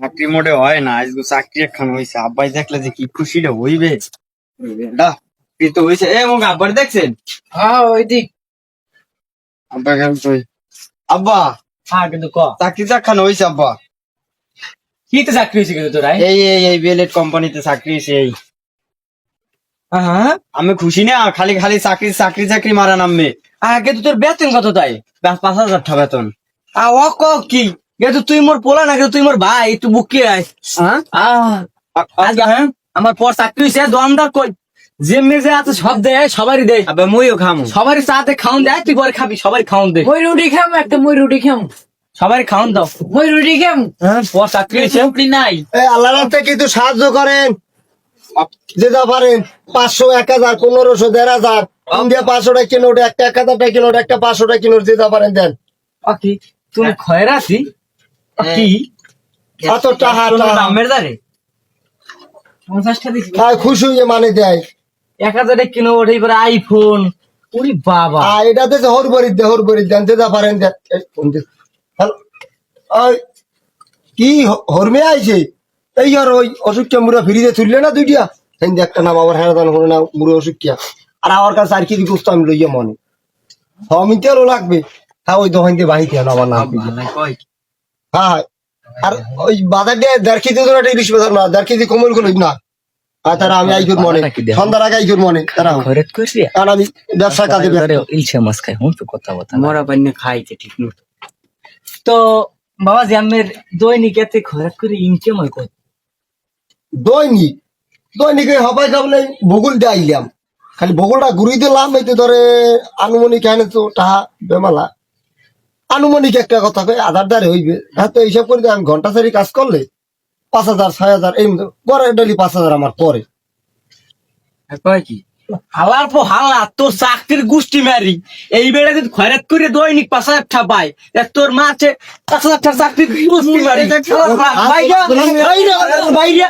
চাকরি মোটে হয় না, আজকে চাকরি একখান হয়েছে। আব্বাই দেখলে যে কি খুশিটা হইবে। চাকরি তো হয়েছে। মুখ আব্বার দেখছেন? হ্যাঁ ওই দিক। আব্বা কেন আব্বা হ্যাঁ কিন্তু চাকরি একখান হয়েছে আব্বা। কি তো চাকরি হয়েছে কিন্তু তোরা? এই বিএলএড কোম্পানিতে চাকরি হয়েছে। হ্যাঁ আমি খুশি না, খালি খালি চাকরি চাকরি চাকরি মারা নামবে। আগে তো তোর বেতন কত তাই? 5,000 টাকা বেতন। ও ক কি কিন্তু তুই মোর পোলা না কিন্তু তুই মোর ভাই, একটু বুকে আয়। হ্যাঁ আমার পর চাকরি হয়েছে, দমদার কই যেমনি যে আছে সব দেয়, সবারই দেয়। আবে মইও খামু। সবারই চাতে খাওন দেয়, তুই পরে খাবি, সবারই খাওন দে। মই রুটি খাম একটা, মই রুটি খাম, সবারই খাওন দাও। মই রুটি খাম। হ্যাঁ পর চাকরি হয়েছে। রুটি নাই। আল্লাহ রাস্তে কিন্তু সাহায্য করেন, যেটা পারেন। 500, 1000, 1500, 1500 ইন্ডিয়া 500 টাকা কিলো, একটা 1000 টাকা কিলো, একটা 500 টাকা কিলো, যেটা পারেন দেন। কি তুমি খয়রাছি কি এত টাকা দামের দারে 50টা দিছি, খুশি হয়ে মানে দেয়। 1000 কিলো ওঠে এবার আইফোন। ওরে বাবা, এটাতে যে হর বরি দেন, যেটা পারেন দেন। কি হরমে আইছে এই আর ওই অসুখটা মুড়া ফিরিয়ে তুললে না দুইটা হিন্দি একটা নাম আবার হেরাদান করে না মুড়ে অসুখটা। আর আমার কাছে আর কি গুস্ত আমি লইয়া মনে মিটারও লাগবে। হ্যাঁ ওই দোকান দিয়ে বাহিতে আমার নাম হ্যাঁ। আর ওই বাজার দিয়ে 1.5 কেজি ধরে একটা ইলিশ বাজার না, 1.5 কেজি কমল গুলো না। আর তারা আমি আইকুর মনে সন্ধ্যার আগে আইকুর মনে তারা, কারণ আমি ব্যবসা কাজে ইলশে মাছ খাই হুন তো কথা কথা মরা পাইনে খাইতে ঠিক মতো। তো বাবা যে আমের দৈনিক এতে খরচ করে ইনকাম হয় কত? দৈনিক দৈনিকে হবাই যাবলে ভূগোল দিয়ে আইলাম, খালি ভূগোলটা ঘুরিয়ে দিলাম। এই তো ধরে আনুমানিক এনে তো টাহা বেমালা আনুমানিক একটা কথা কই 1000 দ্বারে হইবে। হ্যাঁ তো এইসব করে আমি ঘন্টা চারি কাজ করলে 5000, 6000 এই পরে ডেলি 5000 আমার পরে। কয় কি হালার পর হালা তোর চাকরির গুষ্টি মারি এই বেড়া যদি খয়রাত করে দৈনিক 5000 টাকা পাই, তোর মা আছে 5000 টাকা চাকরির গুষ্টি মারি। বাইরা